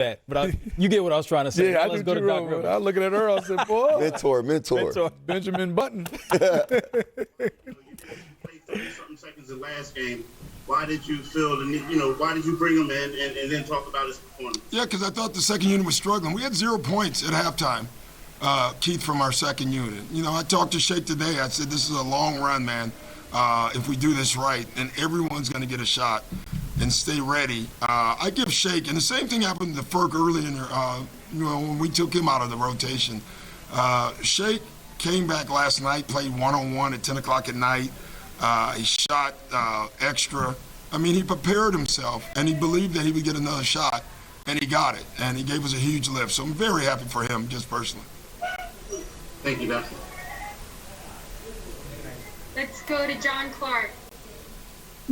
that, but you get what I was trying to say. Yeah, Let's go to Doc Rivers. I was looking at Earl and said, boy. Mentor. Benjamin Button. Something seconds the last game. Why did you feel the need, why did you bring him in and then talk about his performance? Yeah, because I thought the second unit was struggling. We had 0 points at halftime, Keith, from our second unit. I talked to Shake today. I said, this is a long run, man, if we do this right. And everyone's going to get a shot and stay ready. I give Shake, and the same thing happened to Ferg early in when we took him out of the rotation. Shake came back last night, played one-on-one at 10 o'clock at night. He shot extra. I mean, he prepared himself, and he believed that he would get another shot, and he got it, and he gave us a huge lift. So I'm very happy for him, just personally. Thank you, Doc. Let's go to John Clark.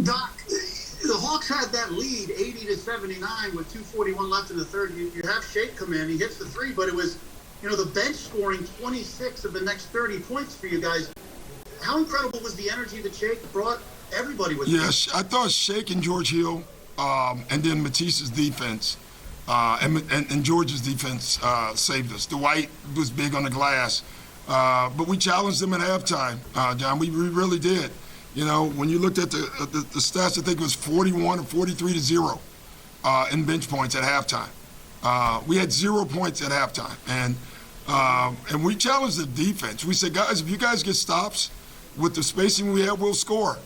Doc, the Hawks had that lead, 80-79, with 2:41 left in the third. You have Shake come in. He hits the three, but it was, the bench scoring 26 of the next 30 points for you guys. How incredible was the energy that Shake brought everybody with him? Yes, I thought Shake and George Hill, and then Matisse's defense, and George's defense saved us. Dwight was big on the glass, but we challenged them at halftime, John. We really did. When you looked at the stats, I think it was 41 or 43 to 0 in bench points at halftime. We had 0 points at halftime, and we challenged the defense. We said, guys, if you guys get stops with the spacing we have, we'll score.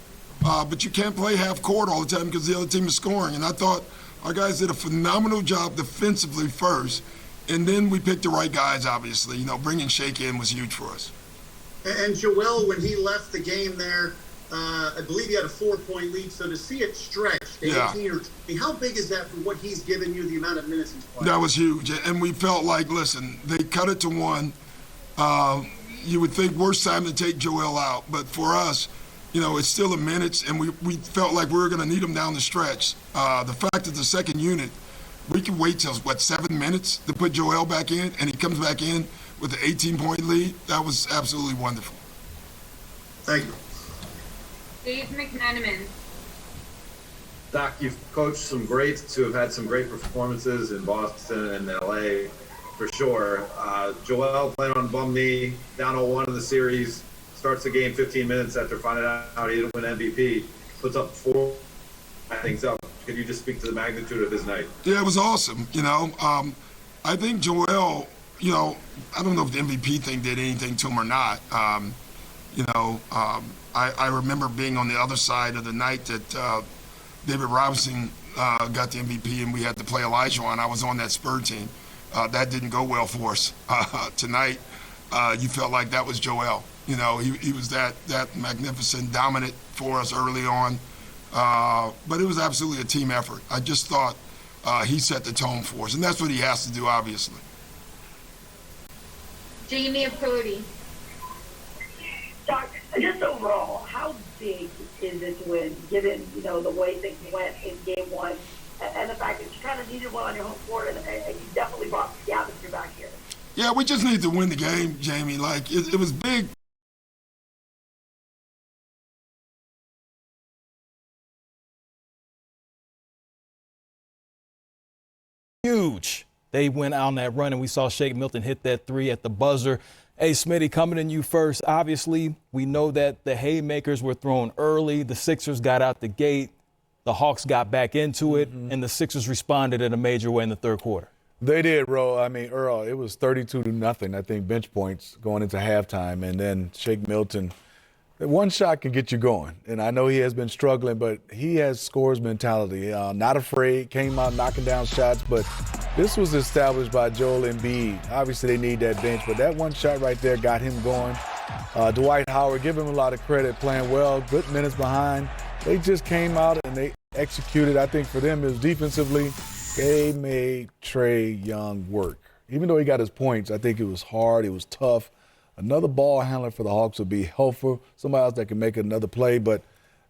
But you can't play half court all the time because the other team is scoring. And I thought our guys did a phenomenal job defensively first, and then we picked the right guys, obviously. Bringing Shake in was huge for us. And Joel, when he left the game there, I believe he had a 4-point lead. So to see it stretch to 18 or 20, how big is that for what he's given you, the amount of minutes he's played? That was huge. And we felt like, listen, they cut it to 1. You would think worst time to take Joel out. But for us, it's still a minutes, and we felt like we were going to need him down the stretch. The fact that the second unit, we can wait till, 7 minutes to put Joel back in, and he comes back in with an 18-point lead. That was absolutely wonderful. Thank you. Dave McMenamin. Doc, you've coached some greats who have had some great performances in Boston and LA, for sure. Joel playing on bum knee, down 0-1 in the series, starts the game 15 minutes after finding out he didn't win MVP, puts up 4 things up. Could you just speak to the magnitude of his night? Yeah, it was awesome. I think Joel, I don't know if the MVP thing did anything to him or not. I remember being on the other side of the night that David Robinson got the MVP and we had to play Elijah on. I was on that Spur team. That didn't go well for us. Tonight, you felt like that was Joel. He was that magnificent, dominant for us early on. But it was absolutely a team effort. I just thought he set the tone for us, and that's what he has to do, obviously. Jamie Apodi. Doc, just overall, how big is this win, given, the way things went in game 1, and the fact that you kind of needed one on your home court, and you definitely brought the atmosphere back here? Yeah, we just need to win the game, Jamie. It was big. Huge. They went out on that run, and we saw Shake Milton hit that 3 at the buzzer. Hey, Smitty, coming in you first. Obviously, we know that the haymakers were thrown early. The Sixers got out the gate. The Hawks got back into it, and the Sixers responded in a major way in the third quarter. They did, Earl. It was 32-0, I think, bench points going into halftime. And then Shake Milton, one shot can get you going. And I know he has been struggling, but he has scores mentality. Not afraid, came out knocking down shots. But this was established by Joel Embiid. Obviously, they need that bench, but that one shot right there got him going. Dwight Howard, give him a lot of credit, playing well, good minutes behind. They just came out and they executed. I think for them, it was defensively, they made Trae Young work. Even though he got his points, I think it was hard, it was tough. Another ball handler for the Hawks would be helpful, somebody else that can make another play, but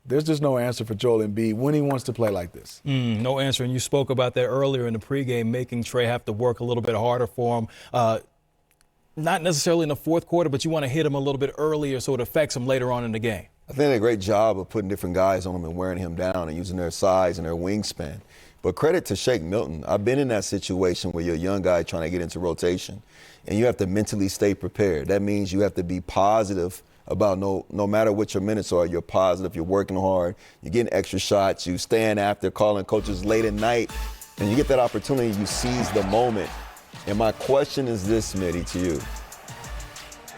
there's just no answer for Joel Embiid when he wants to play like this. No answer, and you spoke about that earlier in the pregame, making Trae have to work a little bit harder for him. Not necessarily in the fourth quarter, but you want to hit him a little bit earlier so it affects him later on in the game. I think they did a great job of putting different guys on him and wearing him down and using their size and their wingspan. But credit to Shake Milton. I've been in that situation where you're a young guy trying to get into rotation, and you have to mentally stay prepared. That means you have to be positive about no matter what your minutes are, you're positive, you're working hard, you're getting extra shots, you stand after calling coaches late at night, and you get that opportunity, you seize the moment. And my question is this, Smitty, to you.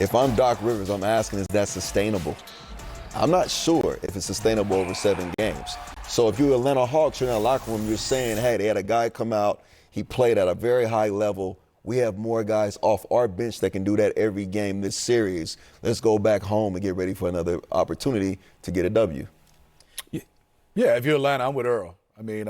If I'm Doc Rivers, I'm asking, is that sustainable? I'm not sure if it's sustainable over 7 games. So if you're Atlanta Hawks, you're in a locker room, you're saying, hey, they had a guy come out, he played at a very high level. We have more guys off our bench that can do that every game this series. Let's go back home and get ready for another opportunity to get a W. Yeah, if you're Atlanta, I'm with Earl. I mean,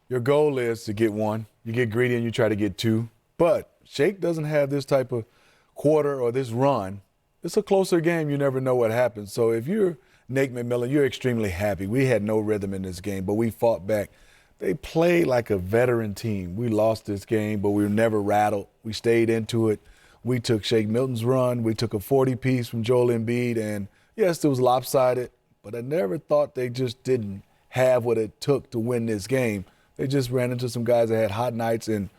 your goal is to get 1. You get greedy and you try to get 2. But Shake doesn't have this type of quarter or this run. It's a closer game. You never know what happens. So if you're Nate McMillan, you're extremely happy. We had no rhythm in this game, but we fought back. They played like a veteran team. We lost this game, but we were never rattled. We stayed into it. We took Shake Milton's run. We took a 40-piece from Joel Embiid, and yes, it was lopsided, but I never thought they just didn't have what it took to win this game. They just ran into some guys that had hot nights, and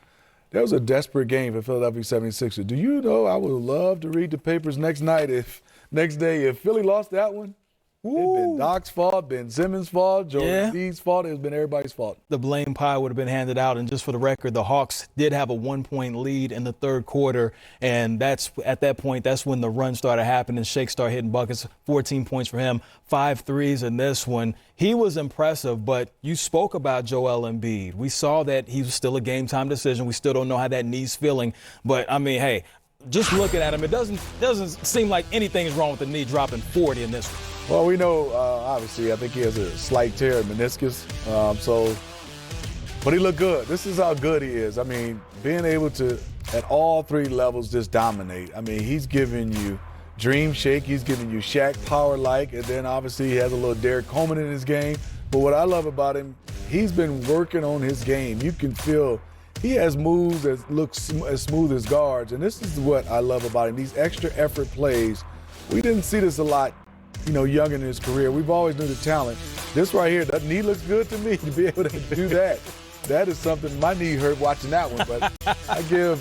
that was a desperate game for Philadelphia 76ers. Do you know I would love to read the papers next day if Philly lost that one? It's been Doc's fault, Ben Simmons' fault, Joel Embiid's fault. It's been everybody's fault. The blame pie would have been handed out. And just for the record, the Hawks did have a 1-point lead in the third quarter. And at that point, that's when the run started happening. Shake started hitting buckets, 14 points for him, 5 threes in this one. He was impressive, but you spoke about Joel Embiid. We saw that he was still a game-time decision. We still don't know how that knee's feeling. But, I mean, hey, just looking at him, it doesn't seem like anything's wrong with the knee dropping 40 in this one. Well, we know, obviously, I think he has a slight tear in meniscus. But he looked good. This is how good he is. I mean, being able to, at all 3 levels, just dominate. I mean, he's giving you dream shake. He's giving you Shaq power-like. And then, obviously, he has a little Derek Coleman in his game. But what I love about him, he's been working on his game. You can feel he has moves that look as smooth as guards. And this is what I love about him, these extra effort plays. We didn't see this a lot, young in his career. We've always knew the talent. This right here, that knee looks good to me to be able to do that. That is something, my knee hurt watching that one, but I give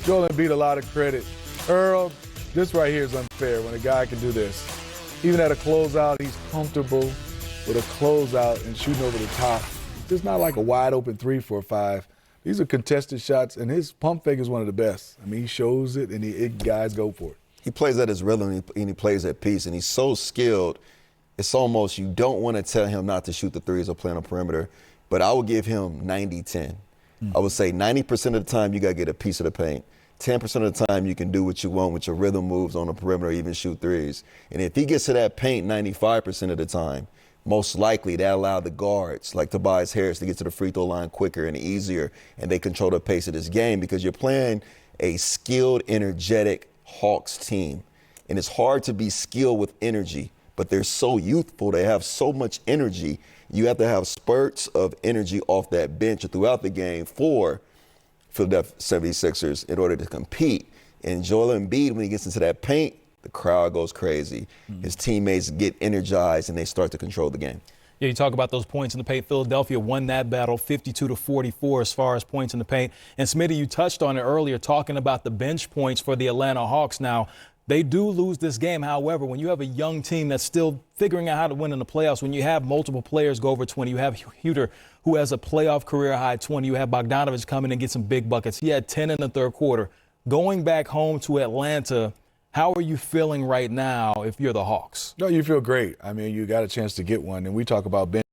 Joel Embiid a lot of credit. Earl, this right here is unfair when a guy can do this. Even at a closeout, he's comfortable with a closeout and shooting over the top. It's just not like a wide open 3 for 5. These are contested shots, and his pump fake is one of the best. I mean, he shows it, and guys go for it. He plays at his rhythm, and he plays at peace, and he's so skilled. It's almost you don't want to tell him not to shoot the threes or play on the perimeter, but I would give him 90-10. I would say 90% of the time you got to get a piece of the paint. 10% of the time you can do what you want with your rhythm moves on the perimeter or even shoot threes. And if he gets to that paint 95% of the time, most likely that allow the guards like Tobias Harris to get to the free throw line quicker and easier, and they control the pace of this game because you're playing a skilled, energetic Hawks team. And it's hard to be skilled with energy, but they're so youthful. They have so much energy. You have to have spurts of energy off that bench or throughout the game for Philadelphia 76ers in order to compete. And Joel Embiid, when he gets into that paint, the crowd goes crazy. His teammates get energized and they start to control the game. Yeah, you talk about those points in the paint. Philadelphia won that battle 52-44 as far as points in the paint. And Smitty, you touched on it earlier, talking about the bench points for the Atlanta Hawks. Now, they do lose this game. However, when you have a young team that's still figuring out how to win in the playoffs, when you have multiple players go over 20, you have Huter, who has a playoff career high 20. You have Bogdanovich come in and get some big buckets. He had 10 in the third quarter. Going back home to Atlanta, how are you feeling right now if you're the Hawks? No, you feel great. I mean, you got a chance to get one. And we talk about bench